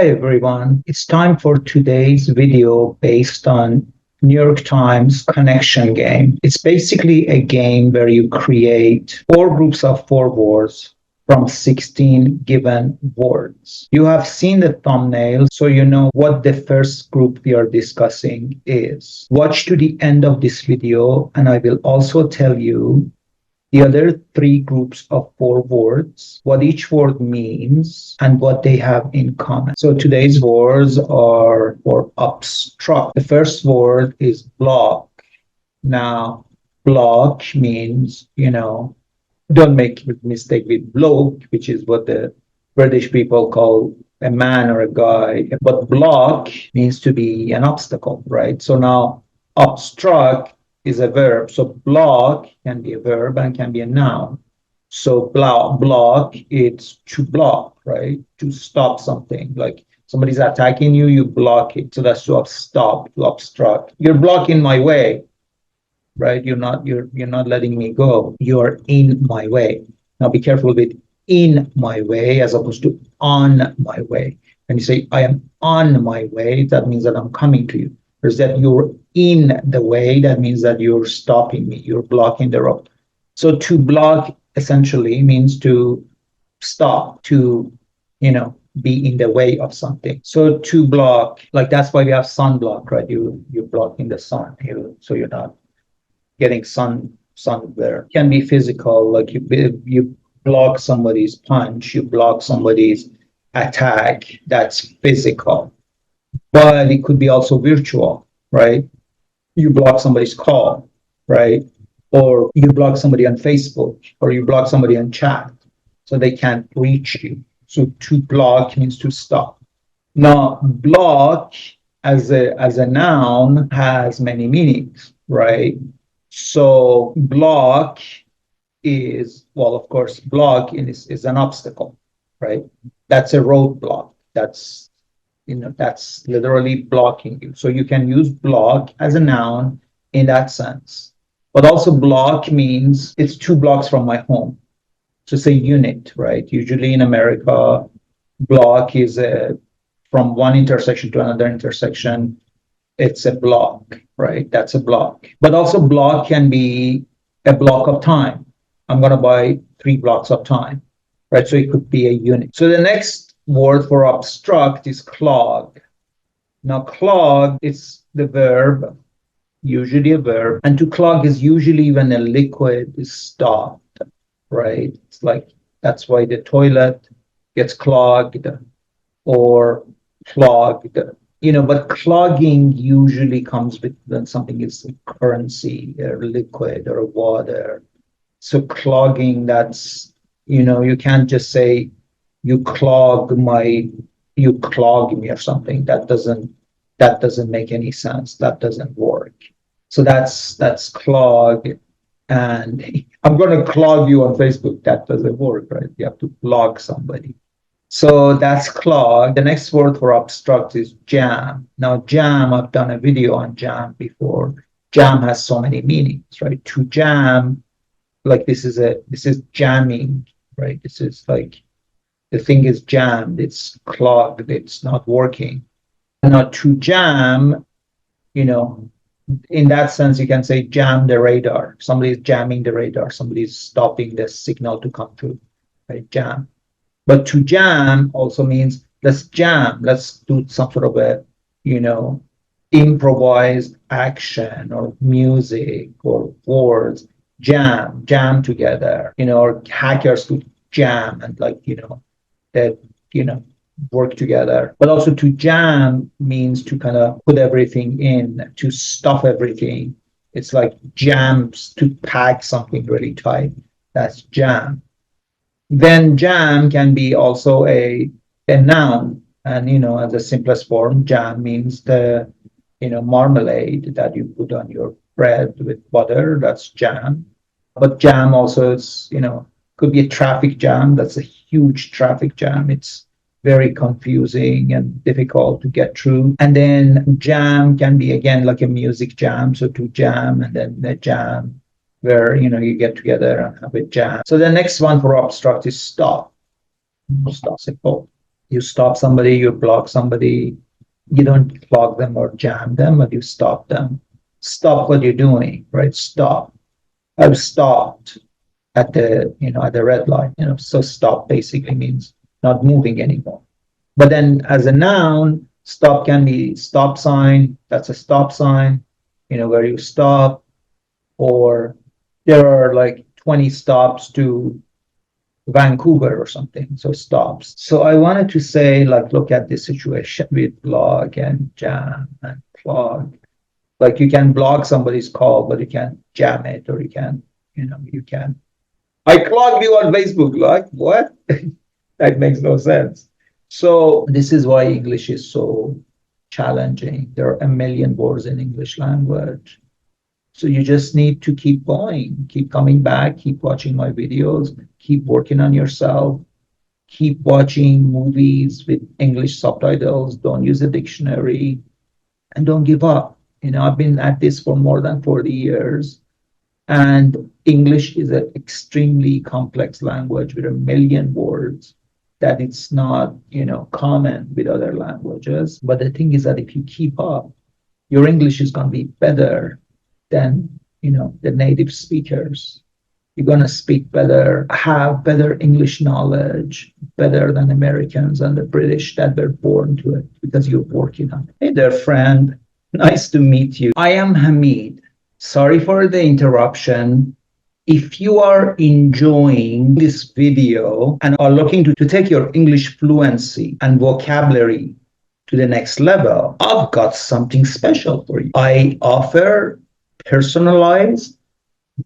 Hi everyone, it's time for today's video based on New York Times connection game. It's basically a game where you create four groups of four words from 16 given words. You have seen the thumbnail, so you know what the first group we are discussing is. Watch to the end of this video and I will also tell you the other three groups of four words, what each word means, and what they have in common. So today's words are for obstruct. The first word is block. Now, block means, don't make a mistake with bloke, which is what the British people call a man or a guy. But block means to be an obstacle, right? So now, obstruct is a verb. So block can be a verb and can be a noun. So block, it's to block, right? To stop something. Like somebody's attacking you, you block it. So that's to stop, to obstruct. You're blocking my way, right? You're not letting me go. You're in my way. Now be careful with in my way as opposed to on my way. When you say I am on my way, that means that I'm coming to you. Or is that you're in the way, that means that you're stopping me, you're blocking the road. So to block essentially means to stop, to, be in the way of something. So to block, like that's why we have sunblock, right? You're blocking the sun, so you're not getting sun glare. It can be physical, like you block somebody's punch, you block somebody's attack, that's physical. But it could be also virtual, right? You block somebody's call, right? Or you block somebody on Facebook, or you block somebody on chat, so they can't reach you. So to block means to stop. Now, block as a noun has many meanings, right? So block is, well, of course, block is an obstacle, right? That's a roadblock. That's literally blocking you. So you can use block as a noun in that sense. But also block means it's 2 blocks from my home. So say unit, right? Usually in America, block is from one intersection to another intersection. It's a block, right? That's a block. But also block can be a block of time. I'm going to buy 3 blocks of time, right? So it could be a unit. So the next word for obstruct is clog. Now, clog is the verb, usually a verb, and to clog is usually when a liquid is stopped, right? It's like that's why the toilet gets clogged or clogged, but clogging usually comes with when something is a currency or liquid or water. So clogging, that's, you can't just say, you clog me or something. That doesn't make any sense. That doesn't work. So that's clog. And I'm going to clog you on Facebook. That doesn't work, right? You have to clog somebody. So that's clog. The next word for obstruct is jam. Now, jam, I've done a video on jam before. Jam has so many meanings, right? To jam, like this is jamming, right? This is like, the thing is jammed, it's clogged, it's not working. Now, to jam, in that sense, you can say jam the radar. Somebody's jamming the radar, somebody's stopping the signal to come through, right? Jam. But to jam also means let's jam, let's do some sort of a, improvised action or music or words, jam together, or hackers could jam and that work together. But also to jam means to kind of put everything in, to stuff everything. It's like jams, to pack something really tight. That's jam. Then jam can be also a noun, and as the simplest form, jam means the marmalade that you put on your bread with butter. That's jam. But jam also is could be a traffic jam. That's a huge traffic jam. It's very confusing and difficult to get through. And then jam can be, again, like a music jam. So to jam, and then the jam where, you get together and have a jam. So the next one for obstruct is stop. Stop, simple. You stop somebody, you block somebody. You don't block them or jam them, but you stop them. Stop what you're doing, right? Stop. I've stopped at the red light. So stop basically means not moving anymore. But then as a noun, stop can be stop sign. That's a stop sign, where you stop. Or there are like 20 stops to Vancouver or something. So stops. So I wanted to say, like, look at this situation with blog and jam and plug. Like you can blog somebody's call, but you can't jam it, or you can. I clogged you on Facebook. Like, what? That makes no sense. So this is why English is so challenging. There are a million words in English language. So you just need to keep going, keep coming back, keep watching my videos, keep working on yourself, keep watching movies with English subtitles, don't use a dictionary, and don't give up. I've been at this for more than 40 years, and English is an extremely complex language with a million words that it's not, common with other languages. But the thing is that if you keep up, your English is going to be better than the native speakers. You're going to speak better, have better English knowledge, better than Americans and the British that were born to it, because you're working on it. Hey there, friend. Nice to meet you. I am Hamid. Sorry for the interruption. If you are enjoying this video and are looking to take your English fluency and vocabulary to the next level, I've got something special for you. I offer personalized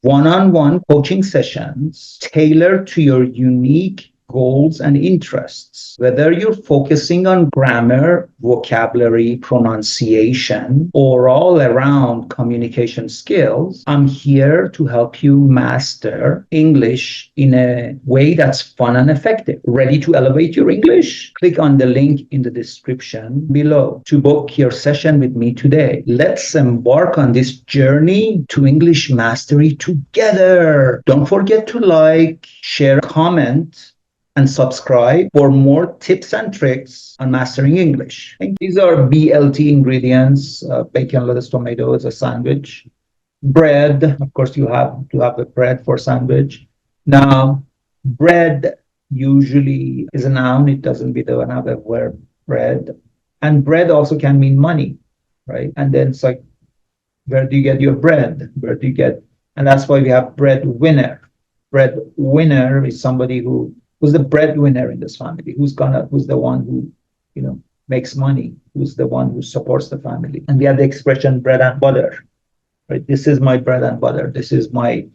one-on-one coaching sessions tailored to your unique goals and interests. Whether you're focusing on grammar, vocabulary, pronunciation, or all around communication skills, I'm here to help you master English in a way that's fun and effective. Ready to elevate your English? Click on the link in the description below to book your session with me today. Let's embark on this journey to English mastery together. Don't forget to like, share, comment, and subscribe for more tips and tricks on mastering English. These are BLT ingredients: bacon, lettuce, tomato is a sandwich. Bread, of course, you have to have the bread for sandwich. Now, bread usually is a noun. It doesn't have a verb, bread. And bread also can mean money, right? And then it's like, where do you get your bread? Where do you get? And that's why we have breadwinner. Breadwinner is somebody who's the breadwinner in this family, who's the one who, makes money, who's the one who supports the family. And we have the expression bread and butter, right? This is my bread and butter. This is my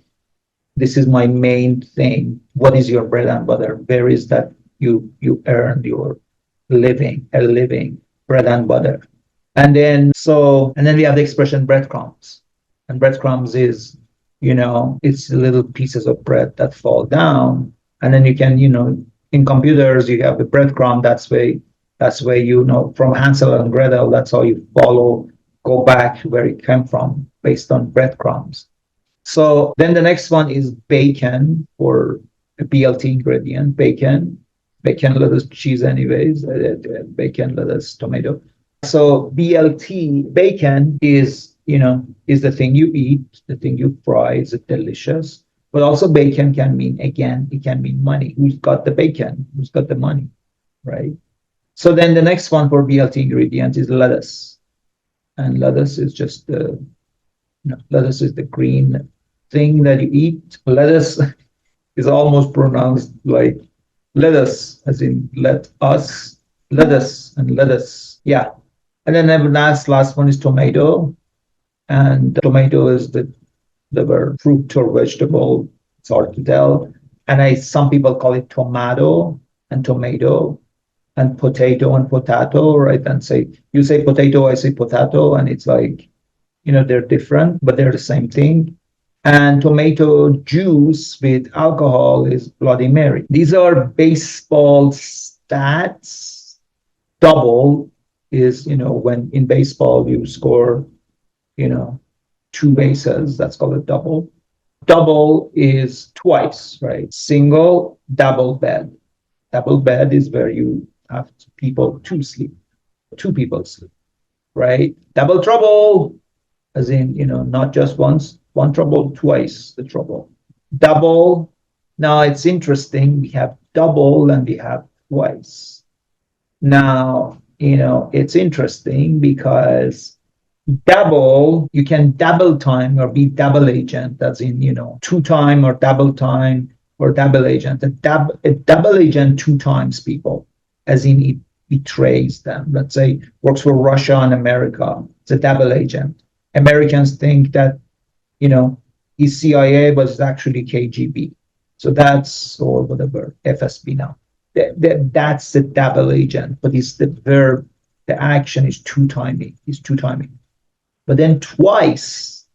main thing. What is your bread and butter? Where is that you earned your living, bread and butter? And then we have the expression breadcrumbs. And breadcrumbs is, it's little pieces of bread that fall down. And then you can, in computers, you have the breadcrumb. That's way, from Hansel and Gretel, that's how you go back where it came from based on breadcrumbs. So then the next one is bacon, or a BLT ingredient, bacon, lettuce, cheese anyways, bacon, lettuce, tomato. So BLT, bacon is the thing you eat, the thing you fry. Is it delicious? But also bacon can mean, again, it can mean money. Who's got the bacon? Who's got the money, right? So then the next one for BLT ingredient is lettuce. And lettuce is just lettuce is the green thing that you eat. Lettuce is almost pronounced like lettuce, as in let us, lettuce and lettuce. Yeah. And then the last one is tomato. And tomato is the fruit or vegetable. It's hard to tell. And some people call it tomato and tomato, and potato and potato, right? And you say potato, I say potato, and it's like, they're different, but they're the same thing. And tomato juice with alcohol is Bloody Mary. These are baseball stats. Double is, when in baseball you score, 2 bases, that's called a double. Double is twice, right? Single, double bed. Double bed is where you have people two sleep, two people sleep, right? Double trouble, as in, not just once, one trouble, twice the trouble. Double. Now it's interesting. We have double and we have twice. Now, it's interesting because double, you can double time or be double agent, as in, two time or double agent. A double agent two times people, as in it betrays them. Let's say works for Russia and America. It's a double agent. Americans think that, he's CIA, but it's actually KGB. So that's, or whatever, FSB now. That's the double agent, but it's the verb, the action is two timing. It's two timing. But then twice,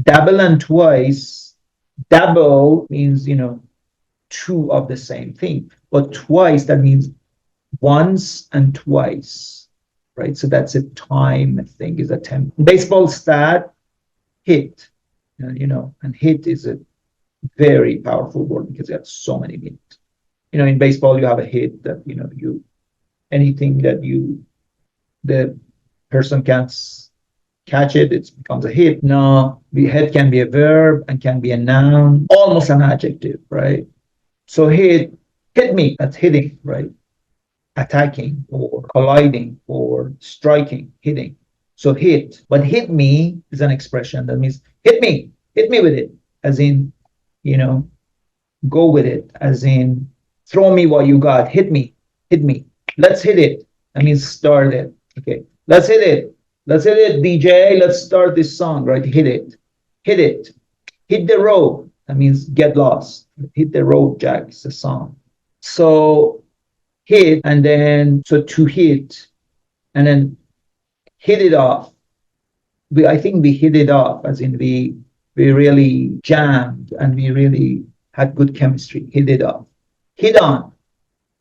double and twice, double means, two of the same thing. But twice, that means once and twice, right? So that's a time thing, is a temp. Baseball stat, hit, and hit is a very powerful word because it has so many meanings. In baseball, you have a hit that, anything that the person can't catch it, it becomes a hit. No, the hit can be a verb and can be a noun, almost an adjective, right? So hit me, that's hitting, right? Attacking or colliding or striking, hitting. So hit, but hit me is an expression that means hit me with it, as in, go with it, as in throw me what you got, hit me, let's hit it. That means start it. Okay, let's hit it, DJ, let's start this song, right? Hit it, hit the road. That means get lost. Hit the road, Jack. It's a song. So hit, and then so to hit, and then hit it off. I think we hit it off, as in we really jammed and we really had good chemistry. Hit it off. Hit on.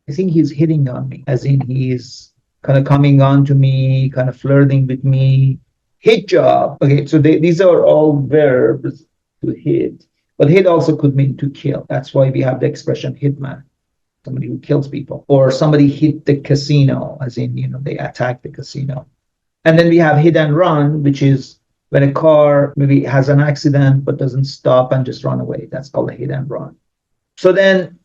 I think he's hitting on me, as in he's kind of coming on to me, kind of flirting with me. Hit job. Okay, so these are all verbs to hit. But hit also could mean to kill. That's why we have the expression hitman, somebody who kills people. Or somebody hit the casino, as in, they attack the casino. And then we have hit and run, which is when a car maybe has an accident but doesn't stop and just run away. That's called a hit and run. So then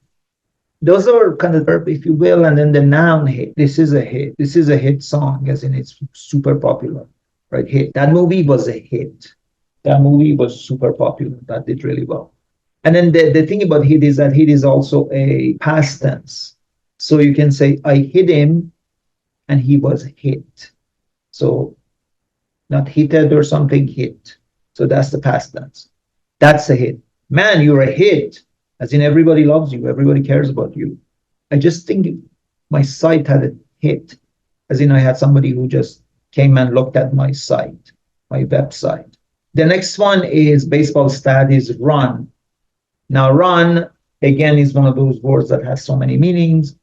those are kind of verb, if you will, and then the noun hit. This is a hit. This is a hit song, as in it's super popular, right? Hit. That movie was a hit. That movie was super popular. That did really well. And then the thing about hit is that hit is also a past tense. So you can say, I hit him and he was hit. So not hitted or something, hit. So that's the past tense. That's a hit. Man, you're a hit. As in everybody loves you, everybody cares about you. I just think my site had a hit. As in I had somebody who just came and looked at my site, my website. The next one is baseball stat is run. Now run, again, is one of those words that has so many meanings.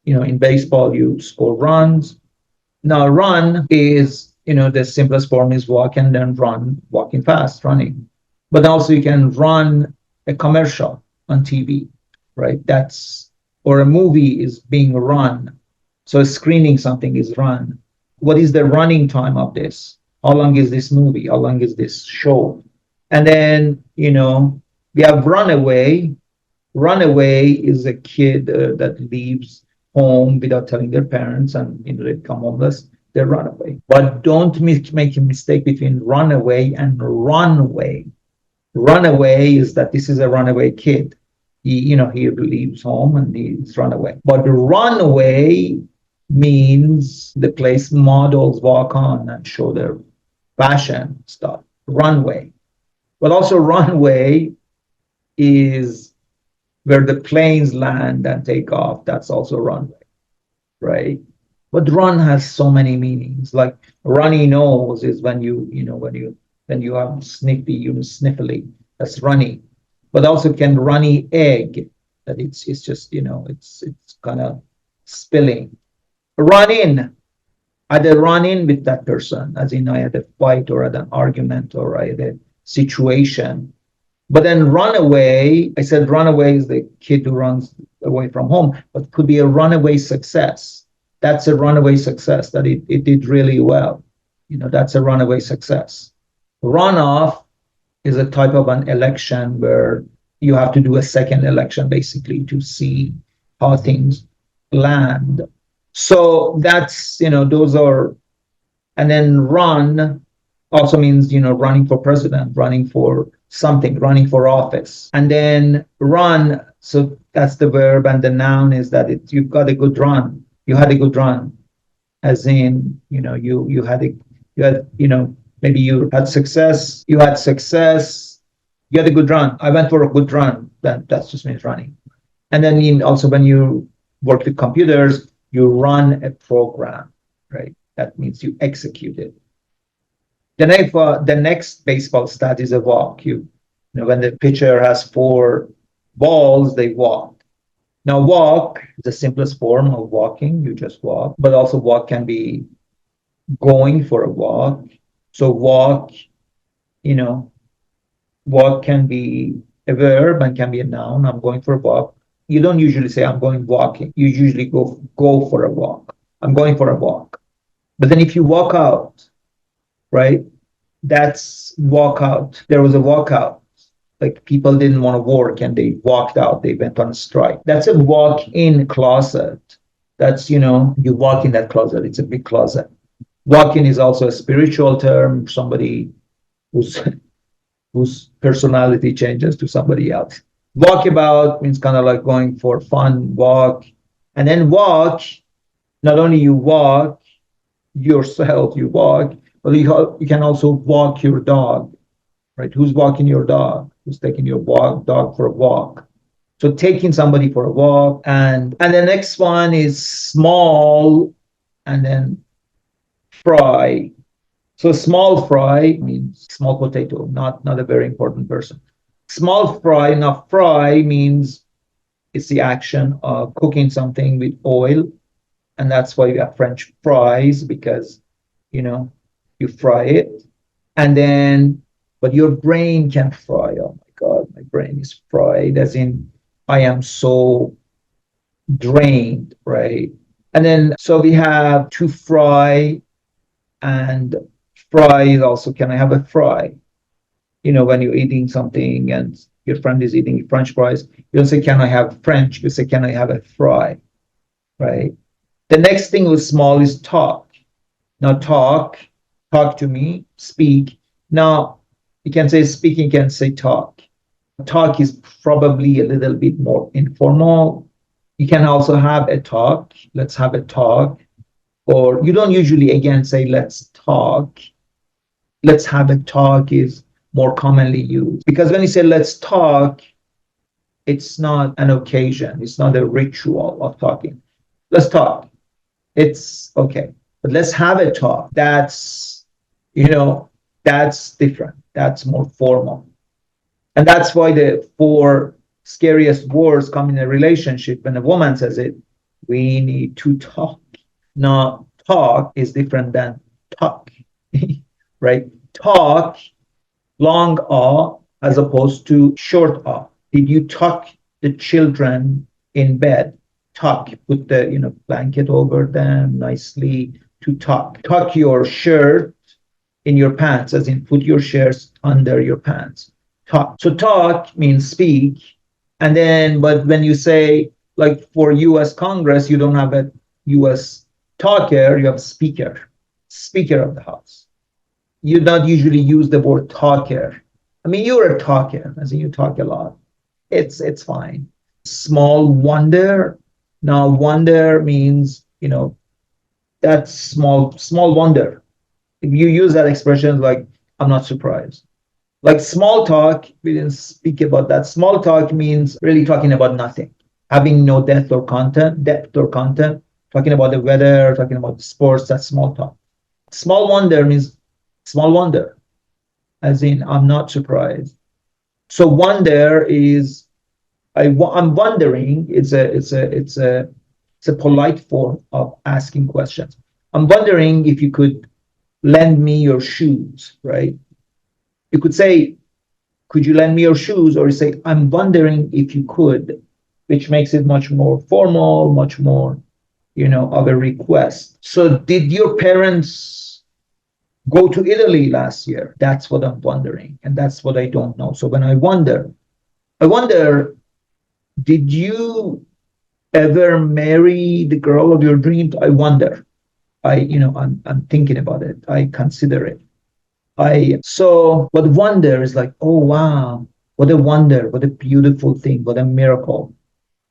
In baseball, you score runs. Now run is, the simplest form is walk and then run, walking fast, running. But also you can run a commercial on TV, right? Or a movie is being run. So screening something is run. What is the running time of this? How long is this movie? How long is this show? And then, we have runaway. Runaway is a kid that leaves home without telling their parents and they become homeless. They run away. But don't make a mistake between runaway and runway. Runaway is that this is a runaway kid. He leaves home and he's run away. But runway means the place models walk on and show their fashion stuff. Runway. But also runway is where the planes land and take off. That's also runway, right? But run has so many meanings. Like runny nose is when you have sniffly. That's runny. But also can runny egg, that it's just it's kind of spilling. Run in. I had a run in with that person, as in I had a fight or had an argument or I had a situation. But then run away, I said run away is the kid who runs away from home, but could be a runaway success. That's a runaway success that it did really well. That's a runaway success. Runoff is a type of an election where you have to do a second election basically to see how things land. So that's, those are, and then run also means, running for president, running for something, running for office. And then run, so that's the verb, and the noun is that you've got a good run. You had a good run, as in, maybe you had success, you had a good run. I went for a good run. That just means running. And then also when you work with computers, you run a program, right? That means you execute it. Then if the next baseball stat is a walk, when the pitcher has 4 balls, they walk. Now, walk is the simplest form of walking. You just walk, but also walk can be going for a walk. So walk, walk can be a verb and can be a noun. I'm going for a walk. You don't usually say I'm going walking. You usually go for a walk. I'm going for a walk. But then if you walk out, right? That's walk out. There was a walkout. Like people didn't want to work and they walked out. They went on a strike. That's a walk-in closet. That's, you walk in that closet. It's a big closet. Walk-in is also a spiritual term. Somebody whose personality changes to somebody else. Walkabout means kind of like going for fun, walk. And then walk, not only you walk yourself, you walk, but you can also walk your dog, right? Who's walking your dog? Who's taking your dog for a walk? So taking somebody for a walk. And the next one is small, and then fry. So small fry means small potato, not a very important person. Small fry, now fry means it's the action of cooking something with oil. And that's why you have French fries, because, you fry it. And then, but your brain can fry. Oh my God, my brain is fried, as in I am so drained, right? And then, so we have to fry, and fry is also, can I have a fry? When you're eating something and your friend is eating French fries, you don't say, can I have French? You say, can I have a fry? Right? The next thing with small is talk. Now, talk to me, speak. Now, you can say speaking, you can say talk. Talk is probably a little bit more informal. You can also have a talk. Let's have a talk. Or you don't usually, again, say, let's talk. Let's have a talk is more commonly used. Because when you say let's talk, it's not an occasion. It's not a ritual of talking. Let's talk. It's okay. But let's have a talk. That's, that's different. That's more formal. And that's why the 4 scariest words come in a relationship. When a woman says it, we need to talk. Now, talk is different than talk, right? Talk, long A, as opposed to short A. Did you tuck the children in bed? Tuck, put the blanket over them nicely to tuck. Tuck your shirt in your pants, as in put your shirts under your pants. Talk. So talk means speak. And then, but when you say, like for US Congress, you don't have a US talker, you have speaker of the House. You don't usually use the word talker. I mean, you're a talker, as in you talk a lot. It's fine. Small wonder. Now, wonder means, that's small wonder. If you use that expression, like, I'm not surprised. Like small talk, we didn't speak about that. Small talk means really talking about nothing, having no depth or content, talking about the weather, talking about the sports, that's small talk. Small wonder means small wonder, as in I'm not surprised. So wonder is, I'm wondering, it's a polite form of asking questions. I'm wondering if you could lend me your shoes, right? You could say, could you lend me your shoes? Or you say, I'm wondering if you could which makes it much more formal, much more, of a request. So did your parents go to Italy last year? That's what I'm wondering. And that's what I don't know. So when I wonder, did you ever marry the girl of your dreams? I wonder. I'm thinking about it. I consider it. What wonder is like, oh wow, what a wonder, what a beautiful thing, what a miracle.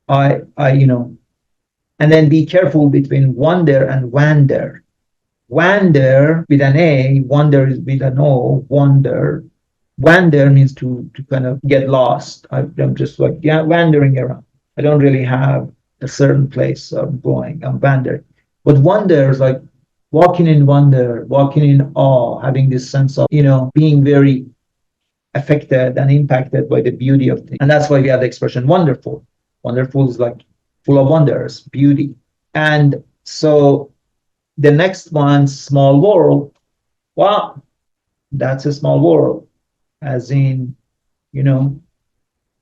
And then be careful between wonder and wander. Wander with an A, wonder is with an O, wonder. Wander means to kind of get lost. I'm just like, yeah, wandering around. I don't really have a certain place I'm going. I'm wandering. But wonder is like walking in wonder, walking in awe, having this sense of, being very affected and impacted by the beauty of things. And that's why we have the expression wonderful. Wonderful is like full of wonders, beauty. And so the next one, small world. Well, that's a small world, as in, you know,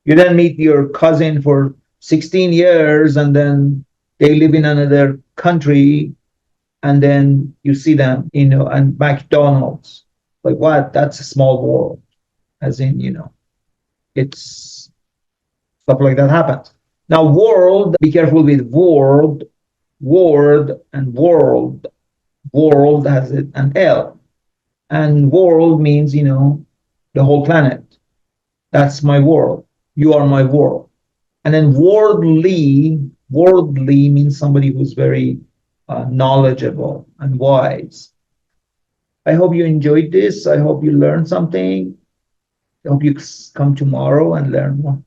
you then meet your cousin for 16 years and then they live in another country and then you see them, and McDonald's. Like what? That's a small world, as in, it's stuff like that happens. Now, world, be careful with world, word, and world. World has an L, and world means, the whole planet. That's my world. You are my world. And then worldly means somebody who's very knowledgeable and wise. I hope you enjoyed this. I hope you learned something. I hope you come tomorrow and learn more.